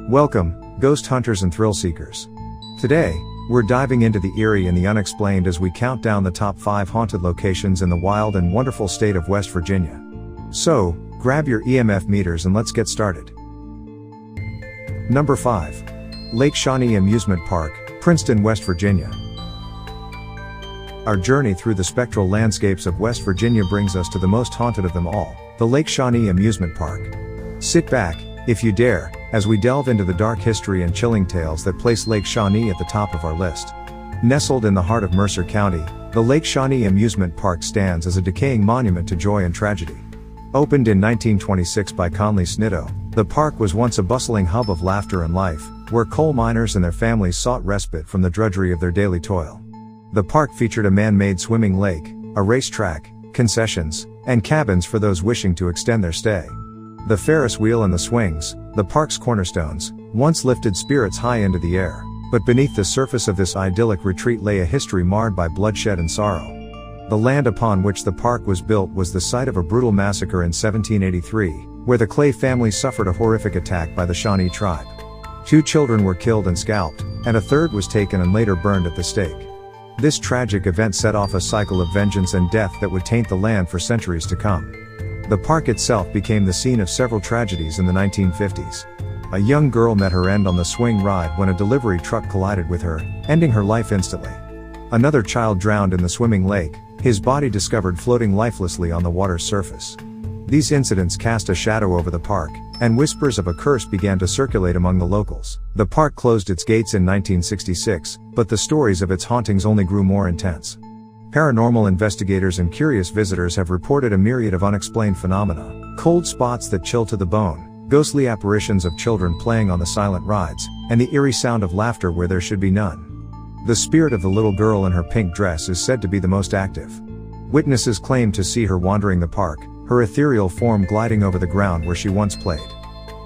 Welcome, ghost hunters and thrill seekers. Today, we're diving into the eerie and the unexplained as we count down the top 5 haunted locations in the wild and wonderful state of West Virginia. So, grab your EMF meters and let's get started. Number 5. Lake Shawnee Amusement Park, Princeton, West Virginia. Our journey through the spectral landscapes of West Virginia brings us to the most haunted of them all, the Lake Shawnee Amusement Park. Sit back, if you dare, as we delve into the dark history and chilling tales that place Lake Shawnee at the top of our list. Nestled in the heart of Mercer County, the Lake Shawnee Amusement Park stands as a decaying monument to joy and tragedy. Opened in 1926 by Conley Snitto, the park was once a bustling hub of laughter and life, where coal miners and their families sought respite from the drudgery of their daily toil. The park featured a man-made swimming lake, a racetrack, concessions, and cabins for those wishing to extend their stay. The Ferris wheel and the swings, the park's cornerstones, once lifted spirits high into the air, but beneath the surface of this idyllic retreat lay a history marred by bloodshed and sorrow. The land upon which the park was built was the site of a brutal massacre in 1783, where the Clay family suffered a horrific attack by the Shawnee tribe. 2 children were killed and scalped, and a third was taken and later burned at the stake. This tragic event set off a cycle of vengeance and death that would taint the land for centuries to come. The park itself became the scene of several tragedies in the 1950s. A young girl met her end on the swing ride when a delivery truck collided with her, ending her life instantly. Another child drowned in the swimming lake, his body discovered floating lifelessly on the water's surface. These incidents cast a shadow over the park, and whispers of a curse began to circulate among the locals. The park closed its gates in 1966, but the stories of its hauntings only grew more intense. Paranormal investigators and curious visitors have reported a myriad of unexplained phenomena: cold spots that chill to the bone, ghostly apparitions of children playing on the silent rides, and the eerie sound of laughter where there should be none. The spirit of the little girl in her pink dress is said to be the most active. Witnesses claim to see her wandering the park, her ethereal form gliding over the ground where she once played.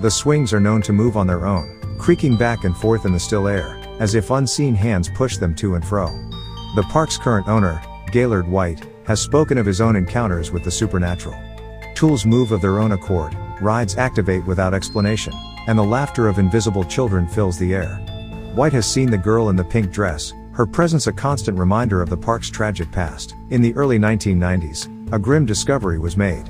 The swings are known to move on their own, creaking back and forth in the still air, as if unseen hands push them to and fro. The park's current owner, Gaylord White, has spoken of his own encounters with the supernatural. Tools move of their own accord, rides activate without explanation, and the laughter of invisible children fills the air. White has seen the girl in the pink dress, her presence a constant reminder of the park's tragic past. In the early 1990s, a grim discovery was made.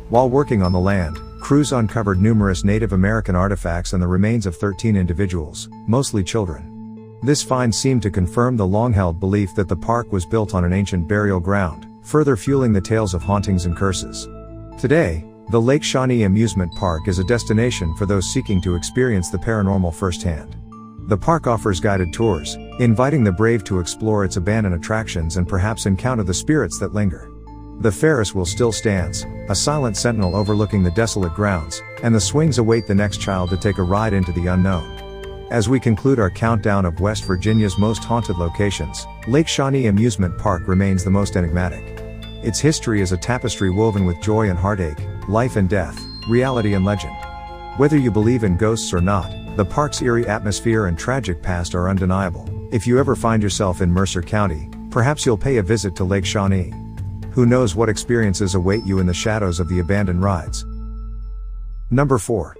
While working on the land, crews uncovered numerous Native American artifacts and the remains of 13 individuals, mostly children. This find seemed to confirm the long-held belief that the park was built on an ancient burial ground, further fueling the tales of hauntings and curses. Today, the Lake Shawnee Amusement Park is a destination for those seeking to experience the paranormal firsthand. The park offers guided tours, inviting the brave to explore its abandoned attractions and perhaps encounter the spirits that linger. The Ferris wheel still stands, a silent sentinel overlooking the desolate grounds, and the swings await the next child to take a ride into the unknown. As we conclude our countdown of West Virginia's most haunted locations, Lake Shawnee Amusement Park remains the most enigmatic. Its history is a tapestry woven with joy and heartache, life and death, reality and legend. Whether you believe in ghosts or not, the park's eerie atmosphere and tragic past are undeniable. If you ever find yourself in Mercer County, perhaps you'll pay a visit to Lake Shawnee. Who knows what experiences await you in the shadows of the abandoned rides. Number 4.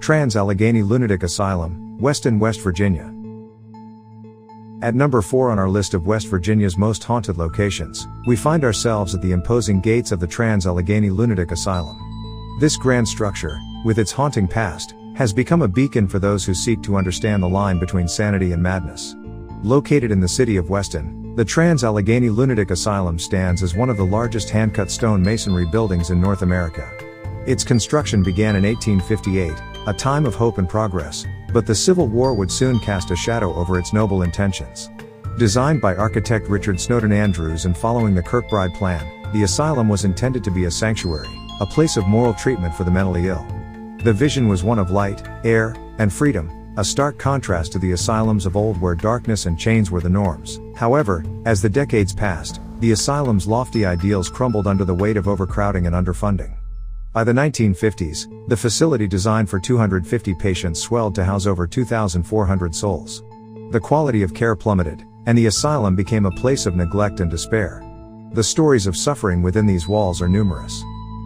Trans-Allegheny Lunatic Asylum, Weston, West Virginia. At number 4 on our list of West Virginia's most haunted locations, we find ourselves at the imposing gates of the Trans-Allegheny Lunatic Asylum. This grand structure, with its haunting past, has become a beacon for those who seek to understand the line between sanity and madness. Located in the city of Weston, the Trans-Allegheny Lunatic Asylum stands as one of the largest hand-cut stone masonry buildings in North America. Its construction began in 1858, a time of hope and progress, but the Civil War would soon cast a shadow over its noble intentions. Designed by architect Richard Snowden Andrews and following the Kirkbride Plan, the asylum was intended to be a sanctuary, a place of moral treatment for the mentally ill. The vision was one of light, air, and freedom, a stark contrast to the asylums of old where darkness and chains were the norms. However, as the decades passed, the asylum's lofty ideals crumbled under the weight of overcrowding and underfunding. By the 1950s, the facility designed for 250 patients swelled to house over 2,400 souls. The quality of care plummeted, and the asylum became a place of neglect and despair. The stories of suffering within these walls are numerous.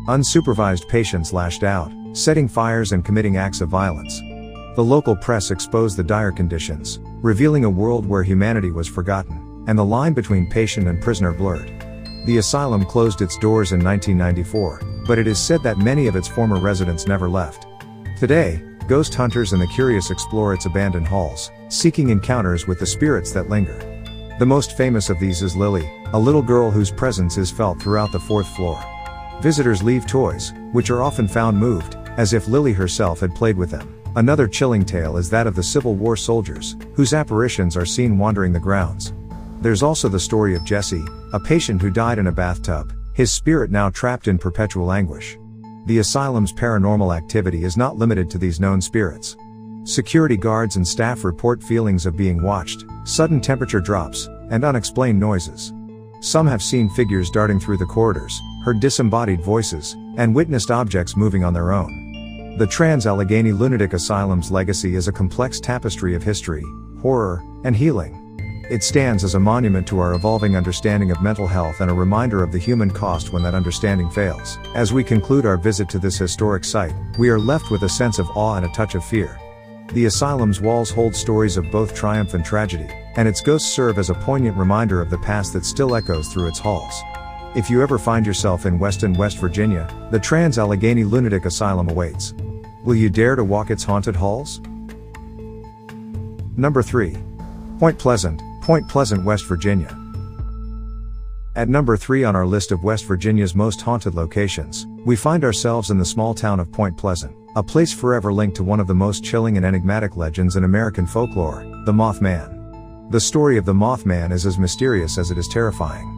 Unsupervised patients lashed out, setting fires and committing acts of violence. The local press exposed the dire conditions, revealing a world where humanity was forgotten, and the line between patient and prisoner blurred. The asylum closed its doors in 1994, but it is said that many of its former residents never left. Today, ghost hunters and the curious explore its abandoned halls, seeking encounters with the spirits that linger. The most famous of these is Lily, a little girl whose presence is felt throughout the 4th floor. Visitors leave toys, which are often found moved, as if Lily herself had played with them. Another chilling tale is that of the Civil War soldiers, whose apparitions are seen wandering the grounds. There's also the story of Jesse, a patient who died in a bathtub, his spirit now trapped in perpetual anguish. The asylum's paranormal activity is not limited to these known spirits. Security guards and staff report feelings of being watched, sudden temperature drops, and unexplained noises. Some have seen figures darting through the corridors, heard disembodied voices, and witnessed objects moving on their own. The Trans-Allegheny Lunatic Asylum's legacy is a complex tapestry of history, horror, and healing. It stands as a monument to our evolving understanding of mental health and a reminder of the human cost when that understanding fails. As we conclude our visit to this historic site, we are left with a sense of awe and a touch of fear. The asylum's walls hold stories of both triumph and tragedy, and its ghosts serve as a poignant reminder of the past that still echoes through its halls. If you ever find yourself in Weston, West Virginia, the Trans-Allegheny Lunatic Asylum awaits. Will you dare to walk its haunted halls? Number 3. Point Pleasant, West Virginia. At number 3 on our list of West Virginia's most haunted locations, we find ourselves in the small town of Point Pleasant, a place forever linked to one of the most chilling and enigmatic legends in American folklore, the Mothman. The story of the Mothman is as mysterious as it is terrifying.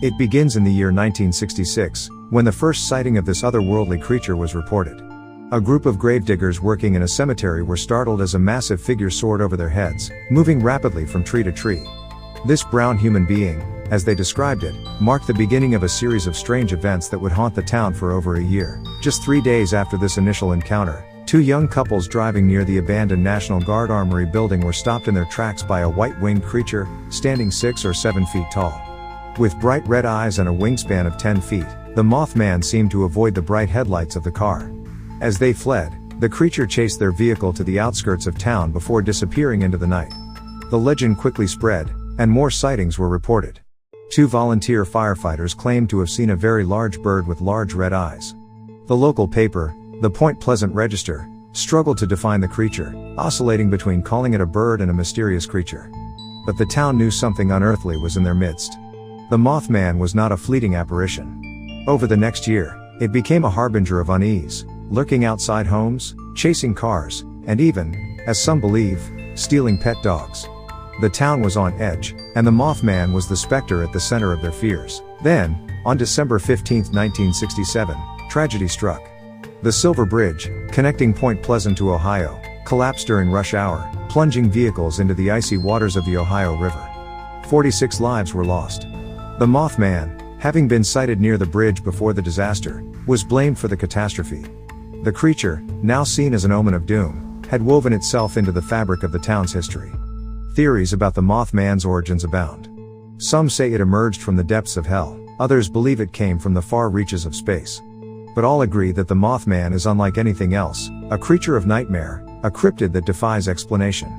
It begins in the year 1966, when the first sighting of this otherworldly creature was reported. A group of gravediggers working in a cemetery were startled as a massive figure soared over their heads, moving rapidly from tree to tree. This brown human being, as they described it, marked the beginning of a series of strange events that would haunt the town for over a year. Just 3 days after this initial encounter, 2 young couples driving near the abandoned National Guard Armory building were stopped in their tracks by a white-winged creature, standing 6 or 7 feet tall. With bright red eyes and a wingspan of 10 feet, the Mothman seemed to avoid the bright headlights of the car. As they fled, the creature chased their vehicle to the outskirts of town before disappearing into the night. The legend quickly spread, and more sightings were reported. 2 volunteer firefighters claimed to have seen a very large bird with large red eyes. The local paper, the Point Pleasant Register, struggled to define the creature, oscillating between calling it a bird and a mysterious creature. But the town knew something unearthly was in their midst. The Mothman was not a fleeting apparition. Over the next year, it became a harbinger of unease, lurking outside homes, chasing cars, and even, as some believe, stealing pet dogs. The town was on edge, and the Mothman was the specter at the center of their fears. Then, on December 15, 1967, tragedy struck. The Silver Bridge, connecting Point Pleasant to Ohio, collapsed during rush hour, plunging vehicles into the icy waters of the Ohio River. 46 lives were lost. The Mothman, having been sighted near the bridge before the disaster, was blamed for the catastrophe. The creature, now seen as an omen of doom, had woven itself into the fabric of the town's history. Theories about the Mothman's origins abound. Some say it emerged from the depths of hell, others believe it came from the far reaches of space. But all agree that the Mothman is unlike anything else, a creature of nightmare, a cryptid that defies explanation.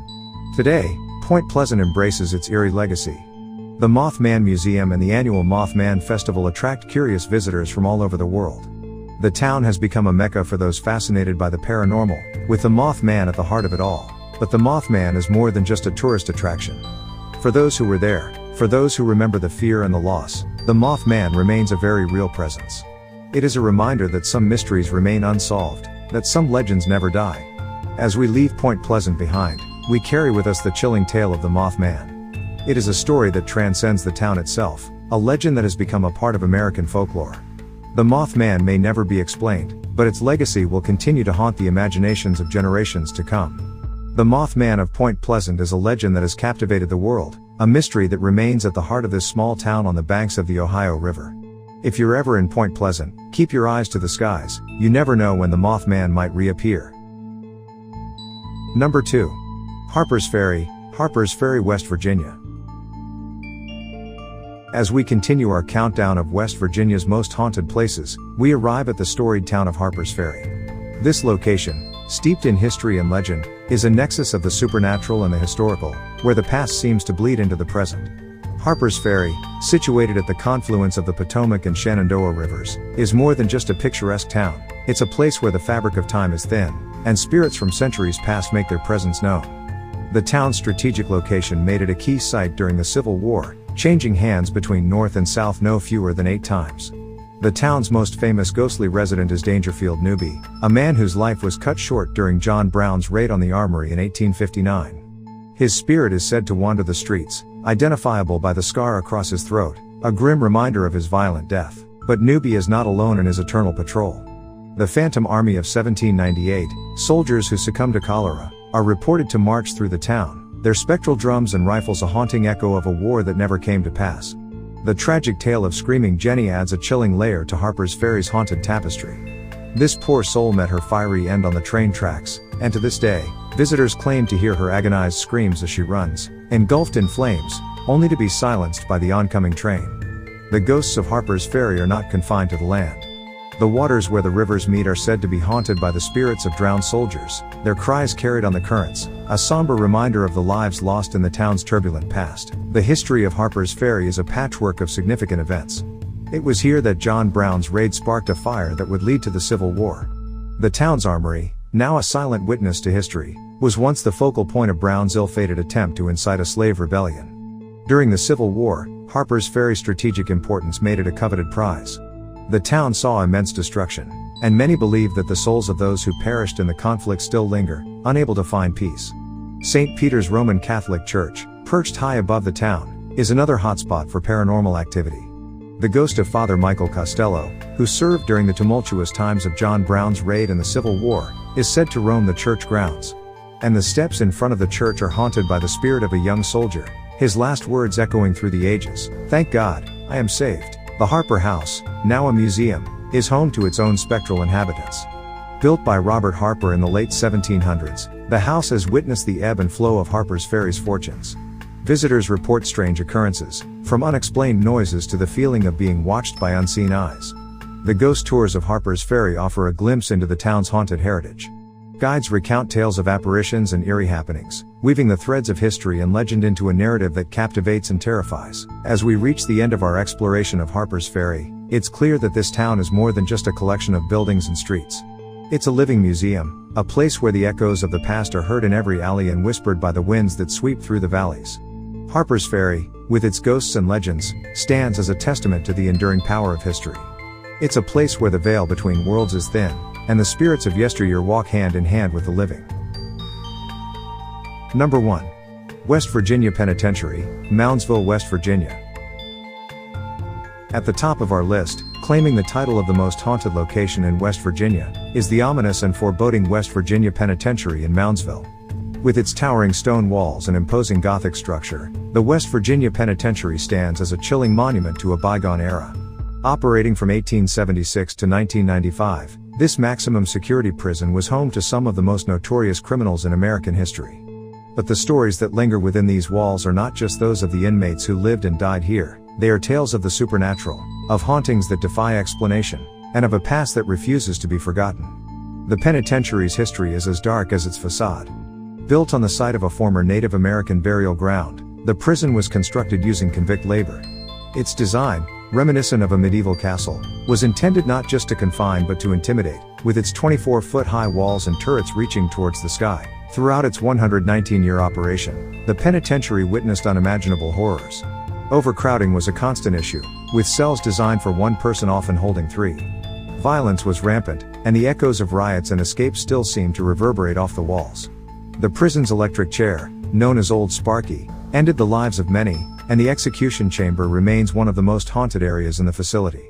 Today, Point Pleasant embraces its eerie legacy. The Mothman Museum and the annual Mothman Festival attract curious visitors from all over the world. The town has become a mecca for those fascinated by the paranormal, with the Mothman at the heart of it all. But the Mothman is more than just a tourist attraction. For those who were there, for those who remember the fear and the loss, the Mothman remains a very real presence. It is a reminder that some mysteries remain unsolved, that some legends never die. As we leave Point Pleasant behind, we carry with us the chilling tale of the Mothman. It is a story that transcends the town itself, a legend that has become a part of American folklore. The Mothman may never be explained, but its legacy will continue to haunt the imaginations of generations to come. The Mothman of Point Pleasant is a legend that has captivated the world, a mystery that remains at the heart of this small town on the banks of the Ohio River. If you're ever in Point Pleasant, keep your eyes to the skies, you never know when the Mothman might reappear. Number 2. Harpers Ferry, West Virginia. As we continue our countdown of West Virginia's most haunted places, we arrive at the storied town of Harpers Ferry. This location, steeped in history and legend, is a nexus of the supernatural and the historical, where the past seems to bleed into the present. Harpers Ferry, situated at the confluence of the Potomac and Shenandoah rivers, is more than just a picturesque town. It's a place where the fabric of time is thin, and spirits from centuries past make their presence known. The town's strategic location made it a key site during the Civil War, changing hands between North and South no fewer than 8 times. The town's most famous ghostly resident is Dangerfield Newby, a man whose life was cut short during John Brown's raid on the armory in 1859. His spirit is said to wander the streets, identifiable by the scar across his throat, a grim reminder of his violent death. But Newby is not alone in his eternal patrol. The Phantom Army of 1798, soldiers who succumbed to cholera, are reported to march through the town, their spectral drums and rifles a haunting echo of a war that never came to pass. The tragic tale of Screaming Jenny adds a chilling layer to Harpers Ferry's haunted tapestry. This poor soul met her fiery end on the train tracks, and to this day, visitors claim to hear her agonized screams as she runs, engulfed in flames, only to be silenced by the oncoming train. The ghosts of Harpers Ferry are not confined to the land. The waters where the rivers meet are said to be haunted by the spirits of drowned soldiers, their cries carried on the currents, a somber reminder of the lives lost in the town's turbulent past. The history of Harpers Ferry is a patchwork of significant events. It was here that John Brown's raid sparked a fire that would lead to the Civil War. The town's armory, now a silent witness to history, was once the focal point of Brown's ill-fated attempt to incite a slave rebellion. During the Civil War, Harpers Ferry's strategic importance made it a coveted prize. The town saw immense destruction, and many believe that the souls of those who perished in the conflict still linger, unable to find peace. St. Peter's Roman Catholic Church, perched high above the town, is another hotspot for paranormal activity. The ghost of Father Michael Costello, who served during the tumultuous times of John Brown's raid in the Civil War, is said to roam the church grounds. And the steps in front of the church are haunted by the spirit of a young soldier, his last words echoing through the ages: "Thank God, I am saved." The Harper House, now a museum, is home to its own spectral inhabitants. Built by Robert Harper in the late 1700s, the house has witnessed the ebb and flow of Harpers Ferry's fortunes. Visitors report strange occurrences, from unexplained noises to the feeling of being watched by unseen eyes. The ghost tours of Harpers Ferry offer a glimpse into the town's haunted heritage. Guides recount tales of apparitions and eerie happenings, weaving the threads of history and legend into a narrative that captivates and terrifies. As we reach the end of our exploration of Harpers Ferry, it's clear that this town is more than just a collection of buildings and streets. It's a living museum, a place where the echoes of the past are heard in every alley and whispered by the winds that sweep through the valleys. Harpers Ferry, with its ghosts and legends, stands as a testament to the enduring power of history. It's a place where the veil between worlds is thin, and the spirits of yesteryear walk hand in hand with the living. Number 1. West Virginia Penitentiary, Moundsville, West Virginia. At the top of our list, claiming the title of the most haunted location in West Virginia, is the ominous and foreboding West Virginia Penitentiary in Moundsville. With its towering stone walls and imposing Gothic structure, the West Virginia Penitentiary stands as a chilling monument to a bygone era. Operating from 1876 to 1995, this maximum security prison was home to some of the most notorious criminals in American history. But the stories that linger within these walls are not just those of the inmates who lived and died here, they are tales of the supernatural, of hauntings that defy explanation, and of a past that refuses to be forgotten. The penitentiary's history is as dark as its facade. Built on the site of a former Native American burial ground, the prison was constructed using convict labor. Its design, reminiscent of a medieval castle, was intended not just to confine but to intimidate, with its 24-foot-high walls and turrets reaching towards the sky. Throughout its 119-year operation, the penitentiary witnessed unimaginable horrors. Overcrowding was a constant issue, with cells designed for one person often holding 3. Violence was rampant, and the echoes of riots and escapes still seemed to reverberate off the walls. The prison's electric chair, known as Old Sparky, ended the lives of many, and the execution chamber remains one of the most haunted areas in the facility.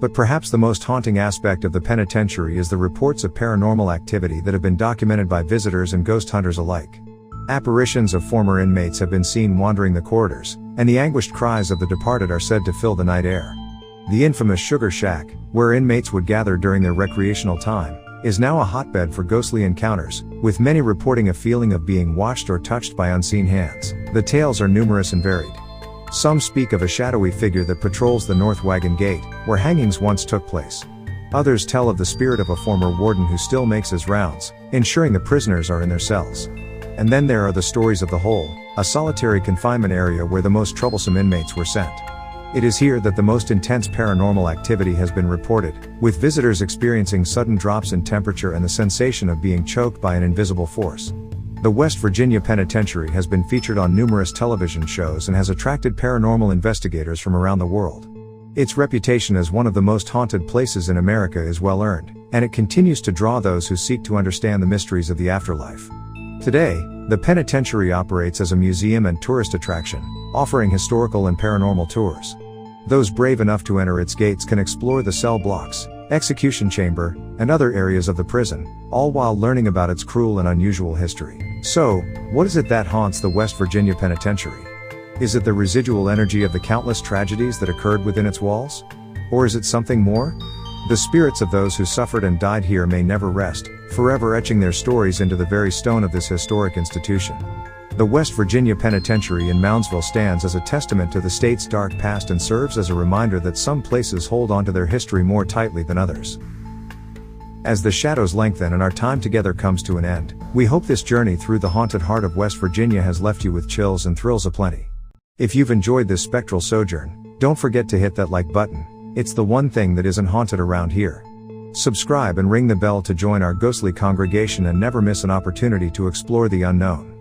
But perhaps the most haunting aspect of the penitentiary is the reports of paranormal activity that have been documented by visitors and ghost hunters alike. Apparitions of former inmates have been seen wandering the corridors, and the anguished cries of the departed are said to fill the night air. The infamous Sugar Shack, where inmates would gather during their recreational time, is now a hotbed for ghostly encounters, with many reporting a feeling of being watched or touched by unseen hands. The tales are numerous and varied. Some speak of a shadowy figure that patrols the North Wagon Gate, where hangings once took place. Others tell of the spirit of a former warden who still makes his rounds, ensuring the prisoners are in their cells. And then there are the stories of the Hole, a solitary confinement area where the most troublesome inmates were sent. It is here that the most intense paranormal activity has been reported, with visitors experiencing sudden drops in temperature and the sensation of being choked by an invisible force. The West Virginia Penitentiary has been featured on numerous television shows and has attracted paranormal investigators from around the world. Its reputation as one of the most haunted places in America is well earned, and it continues to draw those who seek to understand the mysteries of the afterlife. Today, the penitentiary operates as a museum and tourist attraction, offering historical and paranormal tours. Those brave enough to enter its gates can explore the cell blocks, execution chamber, and other areas of the prison, all while learning about its cruel and unusual history. So, what is it that haunts the West Virginia Penitentiary? Is it the residual energy of the countless tragedies that occurred within its walls? Or is it something more? The spirits of those who suffered and died here may never rest, forever etching their stories into the very stone of this historic institution. The West Virginia Penitentiary in Moundsville stands as a testament to the state's dark past and serves as a reminder that some places hold on to their history more tightly than others. As the shadows lengthen and our time together comes to an end, we hope this journey through the haunted heart of West Virginia has left you with chills and thrills aplenty. If you've enjoyed this spectral sojourn, don't forget to hit that like button. It's the one thing that isn't haunted around here. Subscribe and ring the bell to join our ghostly congregation and never miss an opportunity to explore the unknown.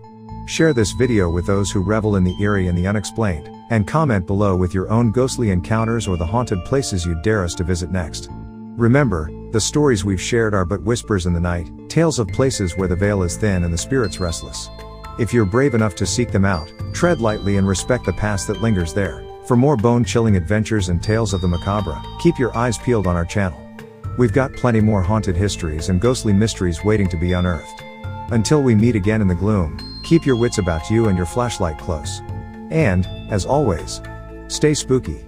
Share this video with those who revel in the eerie and the unexplained, and comment below with your own ghostly encounters or the haunted places you'd dare us to visit next. Remember, the stories we've shared are but whispers in the night, tales of places where the veil is thin and the spirits restless. If you're brave enough to seek them out, tread lightly and respect the past that lingers there. For more bone-chilling adventures and tales of the macabre, keep your eyes peeled on our channel. We've got plenty more haunted histories and ghostly mysteries waiting to be unearthed. Until we meet again in the gloom, keep your wits about you and your flashlight close. And, as always, stay spooky.